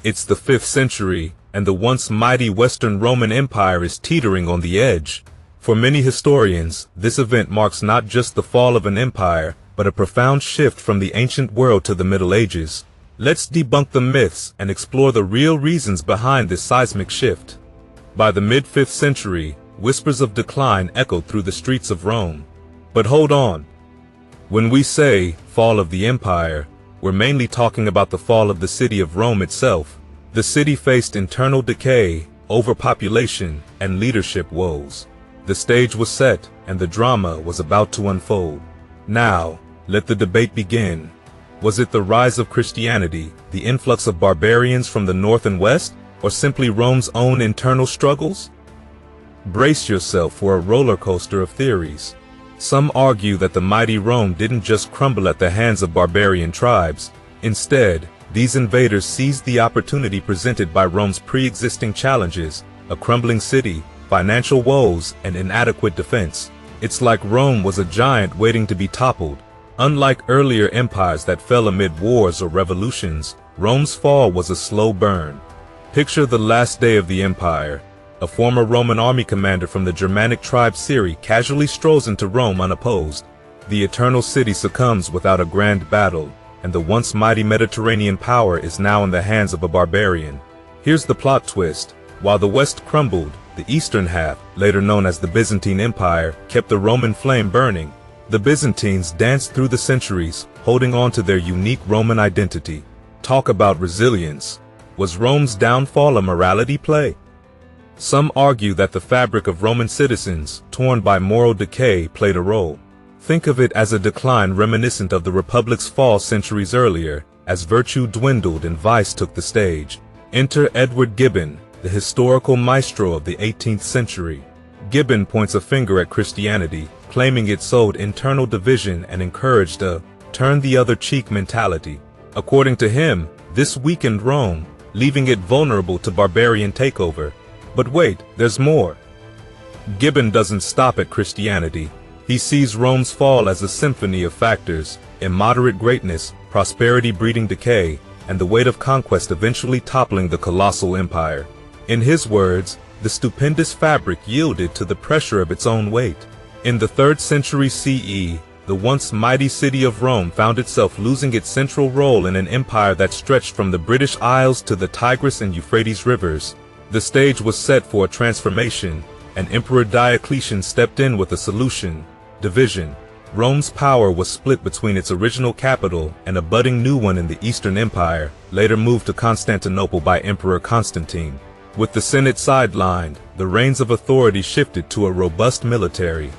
It's the 5th century, and the once mighty Western Roman Empire is teetering on the edge. For many historians, this event marks not just the fall of an empire, but a profound shift from the ancient world to the Middle Ages. Let's debunk the myths and explore the real reasons behind this seismic shift. By the mid-5th century, whispers of decline echoed through the streets of Rome. But hold on. When we say fall of the empire, we're mainly talking about the fall of the city of Rome itself. The city faced internal decay, overpopulation, and leadership woes. The stage was set, and the drama was about to unfold. Now, let the debate begin. Was it the rise of Christianity, the influx of barbarians from the north and west, or simply Rome's own internal struggles? Brace yourself for a roller coaster of theories. Some argue that the mighty Rome didn't just crumble at the hands of barbarian tribes. Instead, these invaders seized the opportunity presented by Rome's pre-existing challenges, a crumbling city, financial woes, and inadequate defense. It's like Rome was a giant waiting to be toppled. Unlike earlier empires that fell amid wars or revolutions, Rome's fall was a slow burn. Picture the last day of the empire. A former Roman army commander from the Germanic tribe Syri casually strolls into Rome unopposed. The eternal city succumbs without a grand battle, and the once mighty Mediterranean power is now in the hands of a barbarian. Here's the plot twist. While the West crumbled, the eastern half, later known as the Byzantine Empire, kept the Roman flame burning. The Byzantines danced through the centuries, holding on to their unique Roman identity. Talk about resilience. Was Rome's downfall a morality play? Some argue that the fabric of Roman citizens, torn by moral decay, played a role. Think of it as a decline reminiscent of the Republic's fall centuries earlier, as virtue dwindled and vice took the stage. Enter Edward Gibbon, the historical maestro of the 18th century. Gibbon points a finger at Christianity, claiming it sowed internal division and encouraged a turn-the-other-cheek mentality. According to him, this weakened Rome, leaving it vulnerable to barbarian takeover. But wait, there's more. Gibbon doesn't stop at Christianity. He sees Rome's fall as a symphony of factors: immoderate greatness, prosperity breeding decay, and the weight of conquest eventually toppling the colossal empire. In his words, the stupendous fabric yielded to the pressure of its own weight. In the 3rd century CE, the once mighty city of Rome found itself losing its central role in an empire that stretched from the British Isles to the Tigris and Euphrates rivers. The stage was set for a transformation, and Emperor Diocletian stepped in with a solution: division. Rome's power was split between its original capital and a budding new one in the Eastern Empire, later moved to Constantinople by Emperor Constantine. With the Senate sidelined, the reins of authority shifted to a robust military.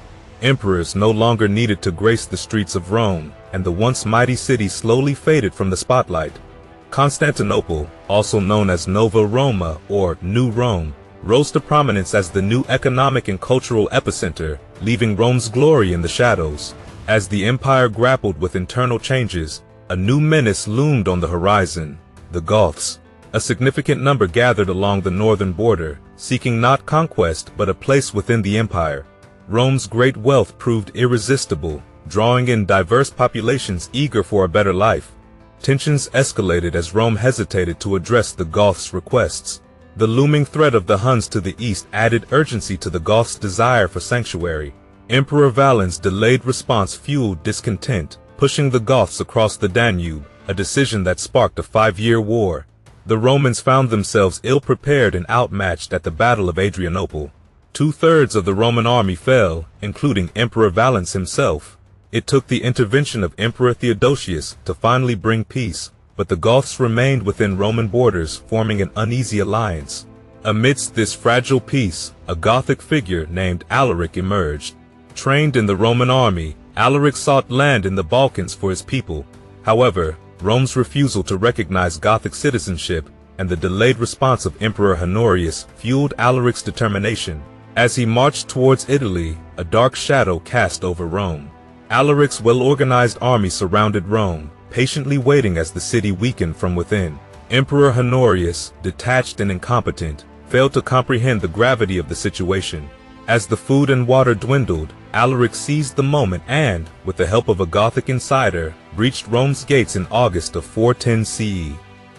Emperors no longer needed to grace the streets of Rome, and the once mighty city slowly faded from the spotlight. Constantinople, also known as Nova Roma or New Rome, rose to prominence as the new economic and cultural epicenter, leaving Rome's glory in the shadows. As the empire grappled with internal changes, a new menace loomed on the horizon: the Goths. A significant number gathered along the northern border, seeking not conquest but a place within the empire. Rome's great wealth proved irresistible, drawing in diverse populations eager for a better life. Tensions escalated as Rome hesitated to address the Goths' requests. The looming threat of the Huns to the east added urgency to the Goths' desire for sanctuary. Emperor Valens' delayed response fueled discontent, pushing the Goths across the Danube, a decision that sparked a 5-year war. The Romans found themselves ill-prepared and outmatched at the Battle of Adrianople. 2/3 of the Roman army fell, including Emperor Valens himself. It took the intervention of Emperor Theodosius to finally bring peace, but the Goths remained within Roman borders, forming an uneasy alliance. Amidst this fragile peace, a Gothic figure named Alaric emerged. Trained in the Roman army, Alaric sought land in the Balkans for his people. However, Rome's refusal to recognize Gothic citizenship and the delayed response of Emperor Honorius fueled Alaric's determination. As he marched towards Italy, a dark shadow cast over Rome. Alaric's well-organized army surrounded Rome, patiently waiting as the city weakened from within. Emperor Honorius, detached and incompetent, failed to comprehend the gravity of the situation. As the food and water dwindled, Alaric seized the moment and, with the help of a Gothic insider, breached Rome's gates in August of 410 CE.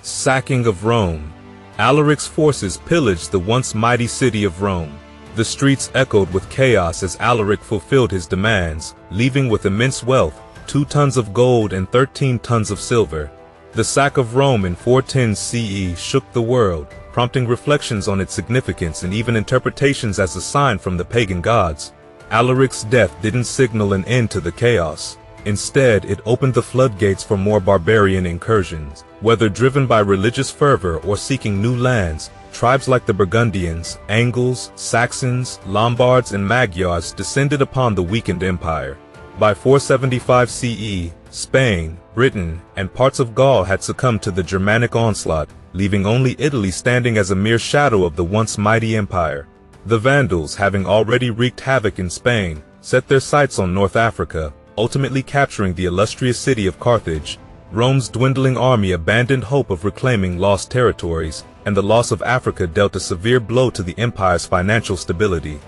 Sacking of Rome. Alaric's forces pillaged the once mighty city of Rome. The streets echoed with chaos as Alaric fulfilled his demands, leaving with immense wealth, 2 tons of gold and 13 tons of silver. The sack of Rome in 410 CE shook the world, prompting reflections on its significance and even interpretations as a sign from the pagan gods. Alaric's death didn't signal an end to the chaos. Instead, it opened the floodgates for more barbarian incursions. Whether driven by religious fervor or seeking new lands, tribes like the Burgundians, Angles, Saxons, Lombards, and Magyars descended upon the weakened empire. By 475 CE, Spain, Britain, and parts of Gaul had succumbed to the Germanic onslaught, leaving only Italy standing as a mere shadow of the once mighty empire. The Vandals, having already wreaked havoc in Spain, set their sights on North Africa, ultimately capturing the illustrious city of Carthage. Rome's dwindling army abandoned hope of reclaiming lost territories, and the loss of Africa dealt a severe blow to the empire's financial stability.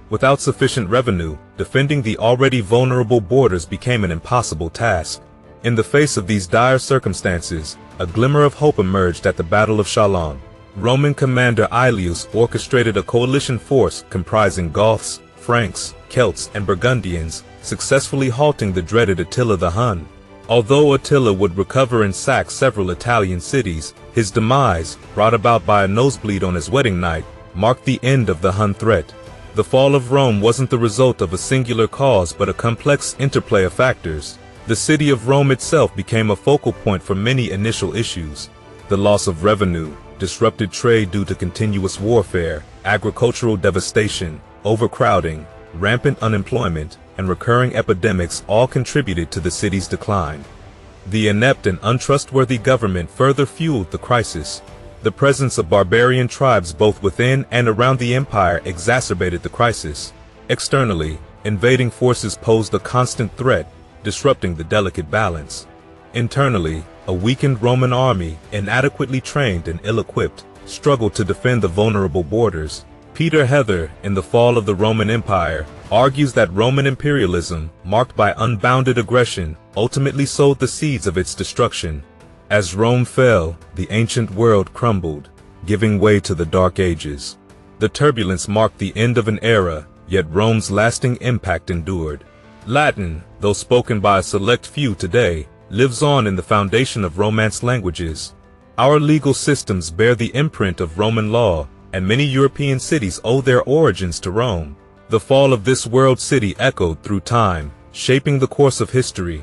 Without sufficient revenue, defending the already vulnerable borders became an impossible task. In the face of these dire circumstances, a glimmer of hope emerged at the Battle of Chalon. Roman commander Aelius orchestrated a coalition force comprising Goths, Franks, Celts, and Burgundians, successfully halting the dreaded Attila the Hun. Although Attila would recover and sack several Italian cities, his demise, brought about by a nosebleed on his wedding night, marked the end of the Hun threat. The fall of Rome wasn't the result of a singular cause but a complex interplay of factors. The city of Rome itself became a focal point for many initial issues. The loss of revenue, disrupted trade due to continuous warfare, agricultural devastation, overcrowding, rampant unemployment, and recurring epidemics all contributed to the city's decline. The inept and untrustworthy government further fueled the crisis. The presence of barbarian tribes both within and around the empire exacerbated the crisis. Externally, invading forces posed a constant threat, disrupting the delicate balance. Internally, a weakened Roman army, inadequately trained and ill-equipped, struggled to defend the vulnerable borders. Peter Heather, in The Fall of the Roman Empire, argues that Roman imperialism, marked by unbounded aggression, ultimately sowed the seeds of its destruction. As Rome fell, the ancient world crumbled, giving way to the Dark Ages. The turbulence marked the end of an era, yet Rome's lasting impact endured. Latin, though spoken by a select few today, lives on in the foundation of Romance languages. Our legal systems bear the imprint of Roman law, and many European cities owe their origins to Rome. The fall of this world city echoed through time, shaping the course of history,